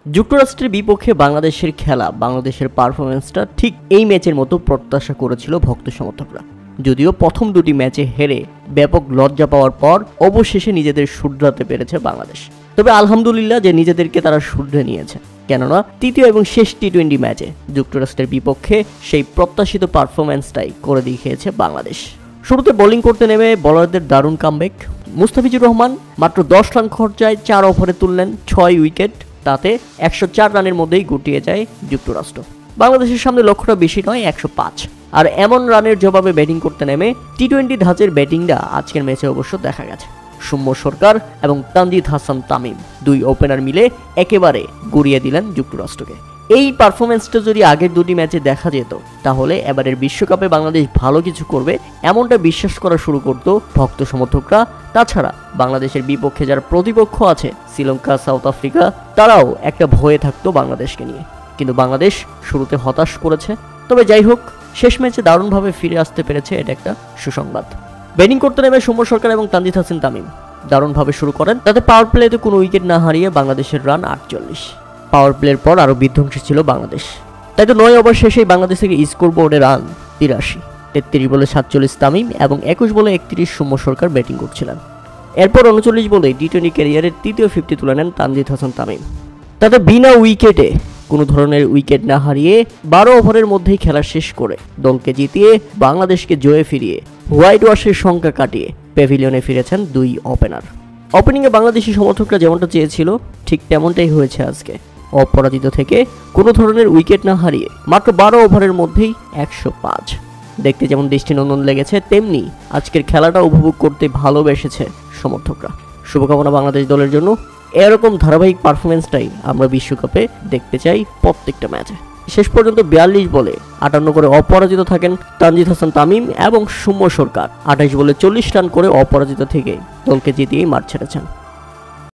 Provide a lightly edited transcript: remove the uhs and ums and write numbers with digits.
যুক্তরাষ্ট্রের বিপক্ষে বাংলাদেশের খেলা, বাংলাদেশের পারফরমেন্সটা ঠিক এই ম্যাচের মতো প্রত্যাশা করেছিল ভক্ত সমর্থকরা। যদিও প্রথম দুটি ম্যাচে হেরে ব্যাপক লজ্জা পাওয়ার পর অবশেষে নিজেদের শুধরাতে পেরেছে বাংলাদেশ। তবে আলহামদুলিল্লাহ যে নিজেদেরকে তারা শুধরে নিয়েছে, কেননা তৃতীয় এবং শেষ টি-20 ম্যাচে যুক্তরাষ্ট্রের বিপক্ষে সেই প্রত্যাশিত পারফরমেন্সটাই করে দেখিয়েছে বাংলাদেশ। শুরুতে বোলিং করতে নেমে বোলারদের দারুণ কামব্যাক। মুস্তাফিজুর রহমান মাত্র 10 রান খরচায় 4 ওভারে তুললেন 6 উইকেট, তাতে 104 রানের মধ্যেই গুটিয়ে যায় যুক্তরাষ্ট্র। বাংলাদেশের সামনে লক্ষ্যটা বেশি নয়, 105। আর এমন রানের জবাবে ব্যাটিং করতে নেমে টি-20 ধাঁচের ব্যাটিংটা আজকের ম্যাচে অবশ্য দেখা গেছে। সৌম্য সরকার এবং তানজিদ হাসান তামিম দুই ওপেনার মিলে একেবারে গুড়িয়ে দিলেন যুক্তরাষ্ট্রকে। এই পারফরমেন্সটা যদি আগের দুটি ম্যাচে দেখা যেত, তাহলে এবারের বিশ্বকাপে বাংলাদেশ ভালো কিছু করবে এমনটা বিশ্বাস করা শুরু করত ভক্ত সমর্থকরা। তাছাড়া বাংলাদেশের বিপক্ষে যারা প্রতিপক্ষ আছে, শ্রীলঙ্কা, সাউথ আফ্রিকা, তারাও একটা ভয়ে থাকতো বাংলাদেশকে নিয়ে। কিন্তু বাংলাদেশ শুরুতে হতাশ করেছে। তবে যাই হোক, শেষ ম্যাচে দারুণভাবে ফিরে আসতে পেরেছে, এটা একটা সুসংবাদ। ব্যাটিং করতে নেমে সৌম্য সরকার এবং তানজিদ হাসান তামিম দারুণভাবে শুরু করেন। তাতে পাওয়ার প্লেতে কোনো উইকেট না হারিয়ে বাংলাদেশের রান 48। পাওয়ার প্লের পর আরও বিধ্বংসী ছিল বাংলাদেশ। তাই তো 9 ওভার শেষেই বাংলাদেশ থেকে স্কোর বোর্ডে রান 83। 33 বলে 47 তামিম এবং 21 বলে 31 সৌম্য সরকার ব্যাটিং করছিলেন। এরপর 39 বলে টি-20 ক্যারিয়ারের তৃতীয় 50 তুলে নেন তানজিদ হাসান তামিম। তাতে বিনা উইকেটে, কোনো ধরনের উইকেট না হারিয়ে 12 ওভারের মধ্যেই খেলা শেষ করে দলকে জিতিয়ে বাংলাদেশকে জয়ে ফিরিয়ে হোয়াইট ওয়াশের সংখ্যা কাটিয়ে প্যাভিলিয়নে ফিরেছেন দুই ওপেনার। ওপেনিংয়ে বাংলাদেশি সমর্থকরা যেমনটা চেয়েছিল ঠিক তেমনটাই হয়েছে আজকে। অপরাজিত থেকে কোনো ধরনের উইকেট না হারিয়ে মাত্র 12 ওভারের মধ্যেই 105। দেখতে যেমন দৃষ্টিনন্দন লেগেছে, তেমনি আজকের খেলাটা উপভোগ করতে ভালোবেসেছে সমর্থকরা। শুভকামনা বাংলাদেশ দলের জন্য। এরকম ধারাবাহিক পারফরমেন্সটাই আমরা বিশ্বকাপে দেখতে চাই প্রত্যেকটা ম্যাচে। শেষ পর্যন্ত 42 বলে 58 করে অপরাজিত থাকেন তানজিদ হাসান তামিম এবং সৌম্য সরকার 28 বলে 40 রান করে অপরাজিত থেকে দলকে জিতিয়েই মাঠ ছেড়েছেন।